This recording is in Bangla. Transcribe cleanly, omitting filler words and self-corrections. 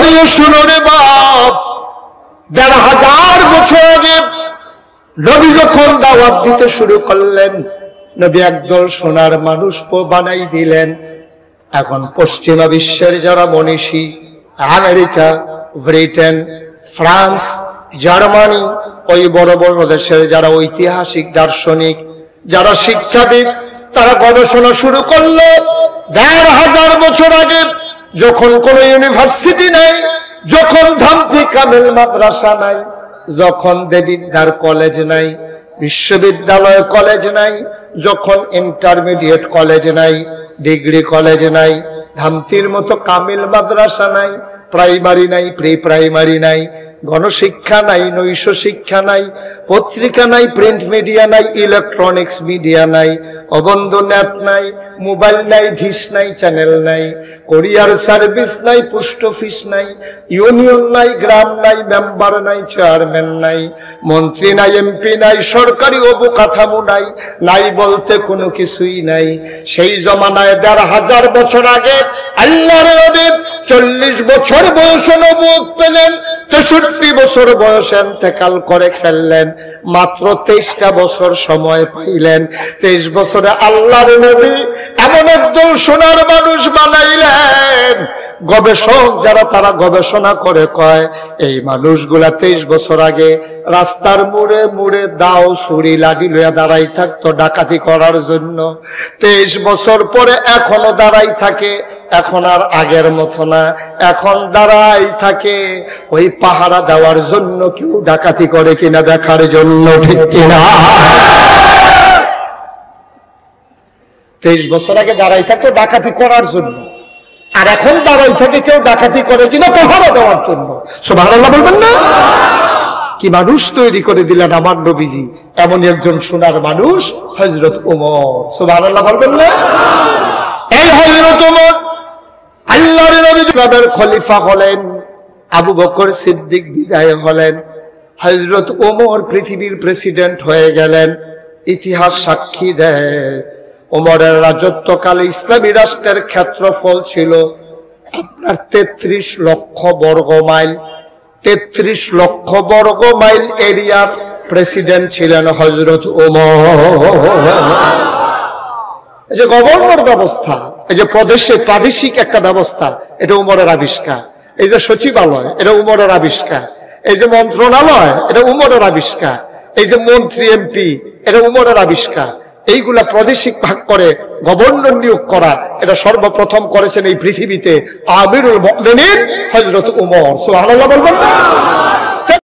দিয়ে শুনো রে বাপ, ১৫০০ বছর আগে নবী যখন দাওয়াত দিতে শুরু করলেন, নবী একদল সোনার মানুষ বানাই দিলেন। এখন পশ্চিমা বিশ্বের যারা মনীষী, আমেরিকা, ব্রিটেন, ফ্রান্স, জার্মানি, ওই বড় বড় দেশের যারা ঐতিহাসিক দার্শনিক, যারা শিক্ষাবিদ, তারা গবেষণা শুরু করলো। ১৫০০ বছর আগে যখন কোন ইউনিভার্সিটি নাই, যখন ধামতি কামিল মাদ্রাসা নাই, যখন দেবিদ্যার কলেজ নাই, বিশ্ববিদ্যালয় কলেজ নাই, যখন ইন্টারমিডিয়েট কলেজ নাই, ডিগ্রি কলেজ নাই, ধামতির মতো কামিল মাদ্রাসা নাই, প্রাইমারি নাই, প্রি প্রাইমারি নাই, গণশিক্ষা নাই, নৈশ শিক্ষা নাই, পত্রিকা নাই, প্রিন্ট মিডিয়া নাই, ইলেকট্রনিক্স মিডিয়া নাই, অবন্ধ নেট নাই, মোবাইল নাই, ডিশ নাই, চ্যানেল নাই, কোরিয়ার সার্ভিস নাই, পোস্ট অফিস নাই, ইউনিয়ন নাই, গ্রাম নাই, মেম্বার নাই, চেয়ারম্যান নাই, মন্ত্রী নাই, এমপি নাই, সরকারি অবকাঠামো নাই, নাই বলতে কোনো কিছুই নাই। সেই জমানায় ১৫০০ বছর আগে আল্লাহর নবী ৪০ বছর বয়সে নবুয়ত পেলেন, ৬৩ বছর বয়সে ইন্তেকাল করে ফেললেন, মাত্র ২৩টা বছর সময় পাইলেন। ২৩ বছরে আল্লাহর নবী এমন একদল সোনার মানুষ বানাইলেন, গবেষক যারা তারা গবেষণা করে কয় এই মানুষগুলা ২৩ বছর আগে রাস্তার মোড়ে মোড়ে দাও ছুরি লাঠি লইয়া দাঁড়াই থাকতো ডাকাতি করার জন্য। ২৩ বছর পরে এখনো দাঁড়াই থাকে, এখন আর আগের মতো না, এখন দাঁড়াই থাকে ওই পাহারা দেওয়ার জন্য, কেউ ডাকাতি করে কিনা দেখার জন্য, ঠিক কিনা? ২৩ বছর আগে দাঁড়াই থাকতো ডাকাতি করার জন্য, আর এখন দাঁড়াই থাকে কেউ ডাকাতি করে কিনা পাহারা দেওয়ার জন্য। সুবহানাল্লাহ বলবেন না? কি মানুষ তৈরি করে দিলেন আমার নবীজি, এমন একজন সোনার মানুষ হযরত ওমর। সুবহানাল্লাহ বলবেন না? এই হযরত ওমর আল্লাহর নবী ইসলামের খলিফা হলেন, আবু বকর সিদ্দিক বিদায় হলেন, হযরত ওমর পৃথিবীর প্রেসিডেন্ট হয়ে গেলেন। ইতিহাস সাক্ষী দেয় ওমরের রাজত্বকালে ইসলামী রাষ্ট্রের ক্ষেত্রফল ছিল আপনার ৩৩ লক্ষ বর্গ মাইল। ৩৩ লক্ষ বর্গ মাইল এরিয়ার প্রেসিডেন্ট ছিলেন হযরত ওমর। এই যে গভর্নর ব্যবস্থা, এই যে প্রদেশে প্রাদেশিক একটা ব্যবস্থা, এটা উমরের আবিষ্কার। এই যে সচিবালয়, এটা উমরের আবিষ্কার। এই যে মন্ত্রণালয়, এটা উমরের আবিষ্কার। এই যে মন্ত্রী এমপি, এটা উমরের আবিষ্কার। এইগুলা প্রাদেশিক ভাগ করে গভর্নর নিয়োগ করা, এটা সর্বপ্রথম করেছেন এই পৃথিবীতে আমিরুল মুমিনিন হযরত ওমর। সুবহানাল্লাহ বলবেন না?